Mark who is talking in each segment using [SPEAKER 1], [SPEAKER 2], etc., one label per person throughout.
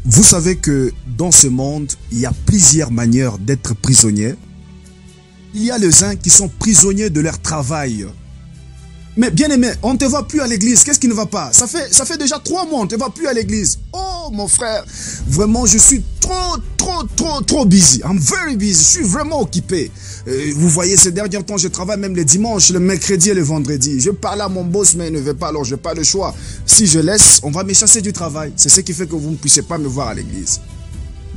[SPEAKER 1] Vous savez que dans ce monde, il y a plusieurs manières d'être prisonnier. Il y a les uns qui sont prisonniers de leur travail. Mais bien aimé, on ne te voit plus à l'église. Qu'est-ce qui ne va pas? Ça fait déjà 3 mois, on ne te voit plus à l'église. Oh mon frère, vraiment je suis trop busy. I'm very busy, je suis vraiment occupé. Vous voyez, ces derniers temps, je travaille même les dimanches, le mercredi et le vendredi. Je parle à mon boss, mais il ne veut pas, alors je n'ai pas le choix. Si je laisse, on va me chasser du travail. C'est ce qui fait que vous ne puissiez pas me voir à l'église.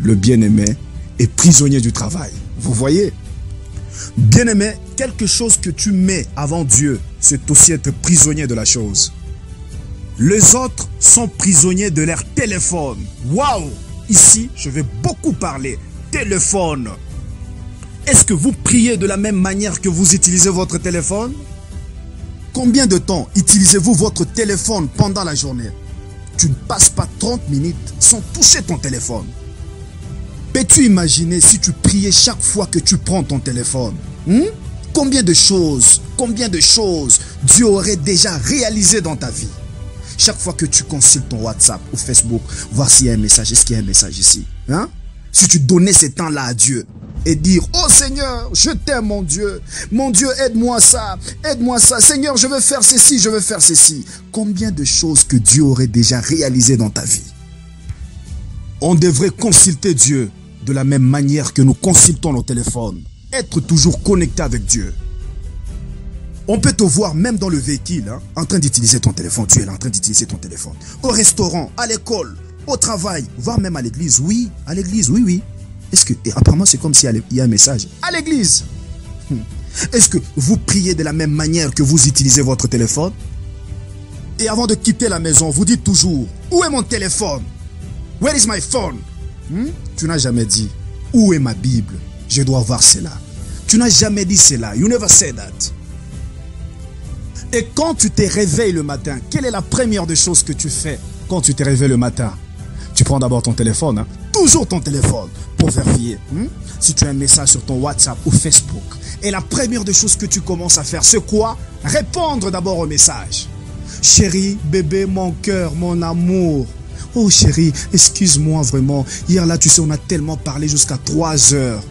[SPEAKER 1] Le bien-aimé est prisonnier du travail. Vous voyez? Bien-aimé, quelque chose que tu mets avant Dieu, c'est aussi être prisonnier de la chose. Les autres sont prisonniers de leur téléphone. Waouh! Ici, je vais beaucoup parler. Téléphone. Est-ce que vous priez de la même manière que vous utilisez votre téléphone? Combien de temps utilisez-vous votre téléphone pendant la journée? Tu ne passes pas 30 minutes sans toucher ton téléphone. Peux-tu imaginer si tu priais chaque fois que tu prends ton téléphone? Combien de choses Dieu aurait déjà réalisé dans ta vie? Chaque fois que tu consultes ton WhatsApp ou Facebook, voir s'il y a un message, est-ce qu'il y a un message ici? Si tu donnais ce temps-là à Dieu et dire, oh Seigneur, je t'aime mon Dieu, aide-moi ça, Seigneur, je veux faire ceci, je veux faire ceci. Combien de choses que Dieu aurait déjà réalisées dans ta vie? On devrait consulter Dieu de la même manière que nous consultons nos téléphones. Être toujours connecté avec Dieu. On peut te voir même dans le véhicule, en train d'utiliser ton téléphone. Tu es là en train d'utiliser ton téléphone. Au restaurant, à l'école, au travail, voire même à l'église. Oui, à l'église, oui. Est-ce que, apparemment c'est comme s'il y a un message. À l'église. Est-ce que vous priez de la même manière que vous utilisez votre téléphone? Et avant de quitter la maison, vous dites toujours, où est mon téléphone? Where is my phone? Tu n'as jamais dit, où est ma Bible? Je dois voir cela. Tu n'as jamais dit cela. You never said that. Et quand tu te réveilles le matin, quelle est la première des choses que tu fais quand tu te réveilles le matin? Tu prends d'abord ton téléphone, toujours ton téléphone, pour vérifier si tu as un message sur ton WhatsApp ou Facebook. Et la première des choses que tu commences à faire, c'est quoi? Répondre d'abord au message. Chérie, bébé, mon cœur, mon amour. Oh chérie, excuse-moi vraiment. Hier là, tu sais, on a tellement parlé jusqu'à 3 heures.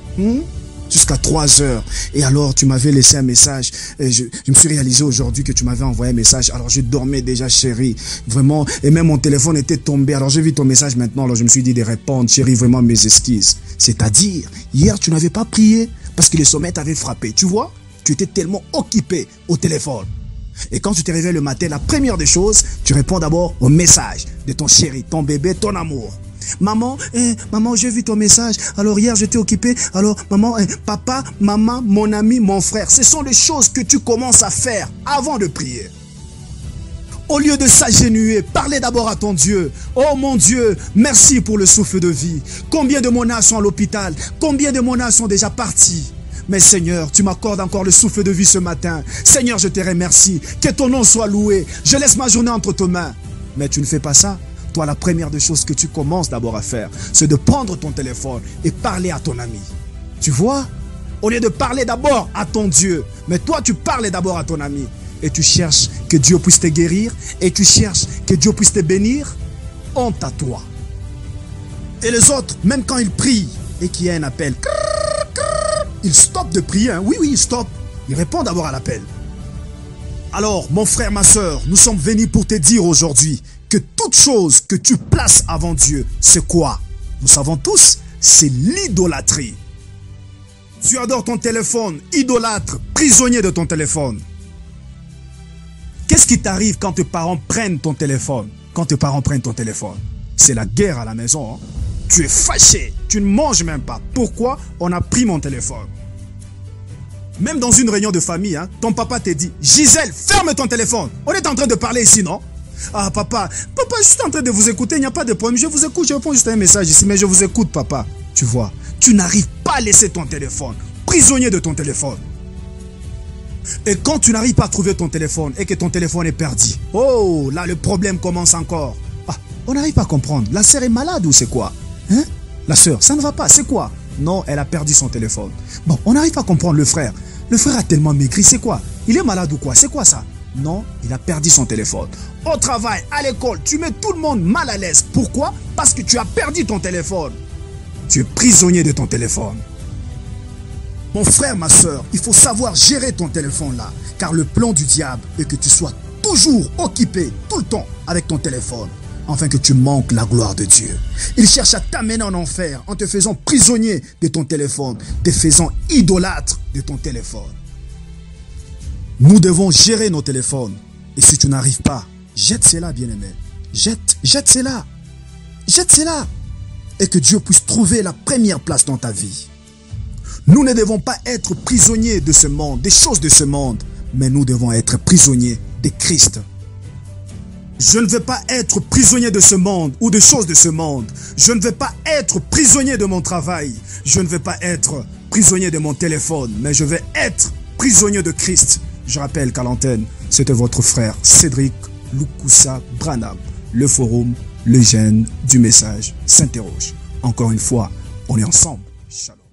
[SPEAKER 1] Jusqu'à 3 heures. Et alors, tu m'avais laissé un message. Et je me suis réalisé aujourd'hui que tu m'avais envoyé un message. Alors, je dormais déjà, chérie. Vraiment. Et même mon téléphone était tombé. Alors, j'ai vu ton message maintenant. Alors, je me suis dit de répondre. Chérie, vraiment mes excuses. C'est-à-dire, hier, tu n'avais pas prié parce que le sommeil t'avait frappé. Tu vois? Tu étais tellement occupé au téléphone. Et quand tu te réveilles le matin, la première des choses, tu réponds d'abord au message de ton chéri, ton bébé, ton amour. Maman, j'ai vu ton message. Alors hier, j'étais occupé. Alors maman, papa, maman, mon ami, mon frère. Ce sont les choses que tu commences à faire avant de prier. Au lieu de s'agenouiller, parlez d'abord à ton Dieu. Oh mon Dieu, merci pour le souffle de vie. Combien de mon âge sont à l'hôpital? Combien de mon âge sont déjà partis? Mais Seigneur, tu m'accordes encore le souffle de vie ce matin. Seigneur, je te remercie. Que ton nom soit loué. Je laisse ma journée entre tes mains. Mais tu ne fais pas ça. Toi, la première des choses que tu commences d'abord à faire, c'est de prendre ton téléphone et parler à ton ami. Tu vois? Au lieu de parler d'abord à ton Dieu, mais toi, tu parles d'abord à ton ami. Et tu cherches que Dieu puisse te guérir. Et tu cherches que Dieu puisse te bénir. Honte à toi. Et les autres, même quand ils prient et qu'il y a un appel, ils stoppent de prier. Oui, ils stoppent. Ils répondent d'abord à l'appel. Alors, mon frère, ma soeur, nous sommes venus pour te dire aujourd'hui que toute chose que tu places avant Dieu, c'est quoi? Nous savons tous, c'est l'idolâtrie. Tu adores ton téléphone, idolâtre, prisonnier de ton téléphone. Qu'est-ce qui t'arrive quand tes parents prennent ton téléphone? Quand tes parents prennent ton téléphone, c'est la guerre à la maison. Tu es fâché, tu ne manges même pas. Pourquoi? On a pris mon téléphone. Même dans une réunion de famille, ton papa te dit, Gisèle, ferme ton téléphone. On est en train de parler ici, non? Ah papa, je suis en train de vous écouter, il n'y a pas de problème. Je vous écoute, je réponds juste à un message ici, mais je vous écoute, papa. Tu vois, tu n'arrives pas à laisser ton téléphone, prisonnier de ton téléphone. Et quand tu n'arrives pas à trouver ton téléphone et que ton téléphone est perdu, oh, là le problème commence encore. Ah, on n'arrive pas à comprendre. La sœur est malade ou c'est quoi? La sœur, ça ne va pas, c'est quoi? Non, elle a perdu son téléphone. Bon, on n'arrive pas à comprendre le frère. Le frère a tellement maigri, c'est quoi? Il est malade ou quoi? C'est quoi ça? Non, il a perdu son téléphone. Au travail, à l'école, tu mets tout le monde mal à l'aise. Pourquoi? Parce que tu as perdu ton téléphone. Tu es prisonnier de ton téléphone. Mon frère, ma soeur, il faut savoir gérer ton téléphone là. Car le plan du diable est que tu sois toujours occupé, tout le temps, avec ton téléphone. Afin que tu manques la gloire de Dieu. Il cherche à t'amener en enfer en te faisant prisonnier de ton téléphone, te faisant idolâtre de ton téléphone. Nous devons gérer nos téléphones. Et si tu n'arrives pas, jette cela, bien-aimé. Jette cela. Jette cela. Et que Dieu puisse trouver la première place dans ta vie. Nous ne devons pas être prisonniers de ce monde, des choses de ce monde, mais nous devons être prisonniers de Christ. Je ne veux pas être prisonnier de ce monde ou des choses de ce monde. Je ne veux pas être prisonnier de mon travail. Je ne veux pas être prisonnier de mon téléphone, mais je veux être prisonnier de Christ. Je rappelle qu'à l'antenne, c'était votre frère Cédric Lukusa Branham. Le forum, les jeunes du message s'interrogent. Encore une fois, on est ensemble. Shalom.